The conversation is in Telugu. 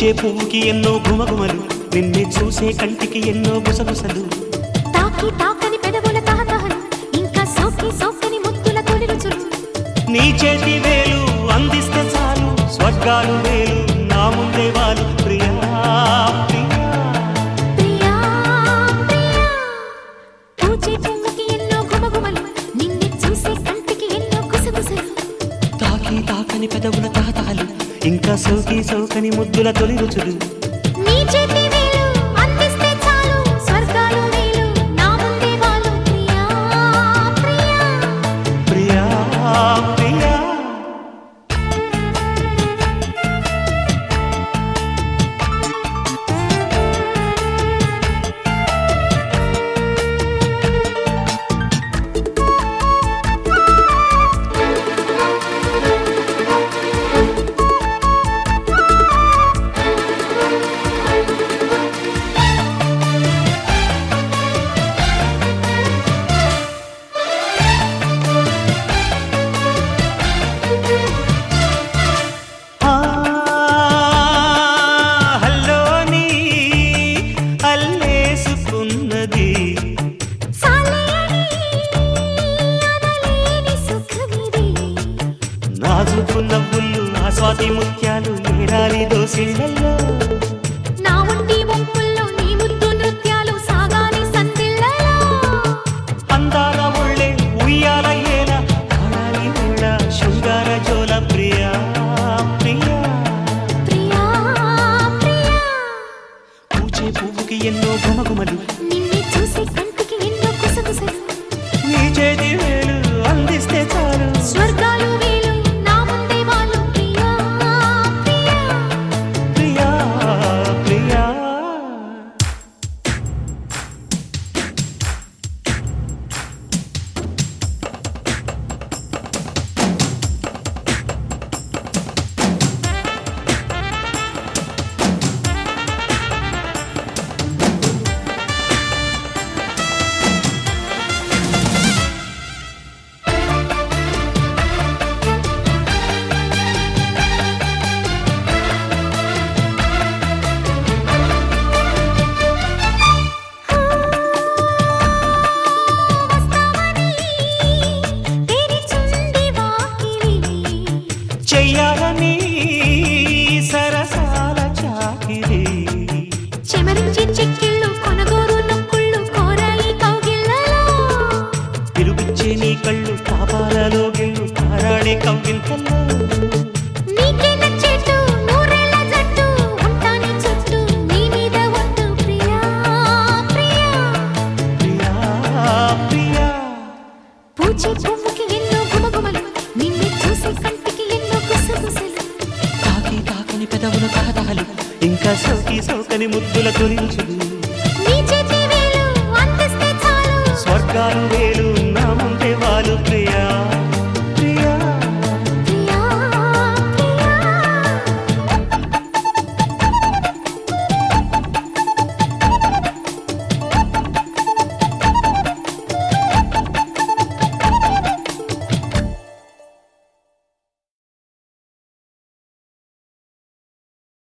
పూచే పువ్వుకి ఎన్నో గుమగుమలు, నిన్నే చూసే కంటికి ఎన్నో గుసగుసలు. తాకి తాకని పెదవుల తహతహలు, ఇంకా సోకి సోకని ముద్దుల తొలి రుచులు. నీ చేతి వేలు అందిస్తే చాలు, స్వర్గాలు వేలు నా ముందే వాలు. ప్రియా ప్రియా ప్రియా ప్రియా, పూచే పువ్వుకి ఎన్నో గుమగుమలు, నిన్నే చూసే కంటికి ఎన్నో గుసగుసలు. తాకి తాకని పెదవుల తహతహలు, ఇంకా సోకి సోకని ముద్దుల తొలి రుచులు. నీ చేతి వేలు అందిస్తే చాలు, స్వర్గాలు వేలు నా ముందే వాలు. ప్రియా ప్రియా ప్రియా ప్రియా నవ్వుళ్ళు ఆ స్వాతి ముత్యాలు ఏరాలి దోసిళ్ళల్లో. నా ఒంటి వంపుల్లో నీ ముద్దు నృత్యాలు సాగాలి సందిళ్ళలో. అందాల ఒళ్ళే ఉయ్యాల ఏల ఆడాలి వేళ శృంగార జోల. ప్రియా ప్రియా ప్రియా ప్రియా, పూచే పువ్వుకి ఎన్నో గుమగుమలు, నిన్నే చూసే కంటికి ఎన్నో గుసగుసలు. నీ చేతి వేలు అందిస్తే చాలు, స్వర్గాలు వేలు నా ముందే వాలు. ప్రియా ప్రియా ప్రియా ప్రియా చెయ్యాలని సరసాల చాకిరి. చెమరించి చిక్కిళ్ళు కొనగోరు నొక్కుళ్ళు కోరాయి కౌగిళ్ళలో. పిలుపిచ్చే నీ కళ్ళు పాపాలలో గిళ్ళు తారాడే కవ్వింతల్లో. నీకే నచ్చేట్టు నూరేళ్ల జట్టు ఉంటాని చుట్టూ నీ మీద ఒట్టు. ప్రియా ప్రియా ప్రియా ప్రియా పూచే పువ్వుకి ఎన్నో గుమగుమలు, నిన్నే చూసే కంటికి ఎన్నో గుసగుసలు. తాకి తాకని పెదవుల తహతహలు, ఇంకా సోకి సోకని ముద్దుల తొలించులు. నీ చేతి వేలు అందిస్తే చాలు, స్వర్గాలు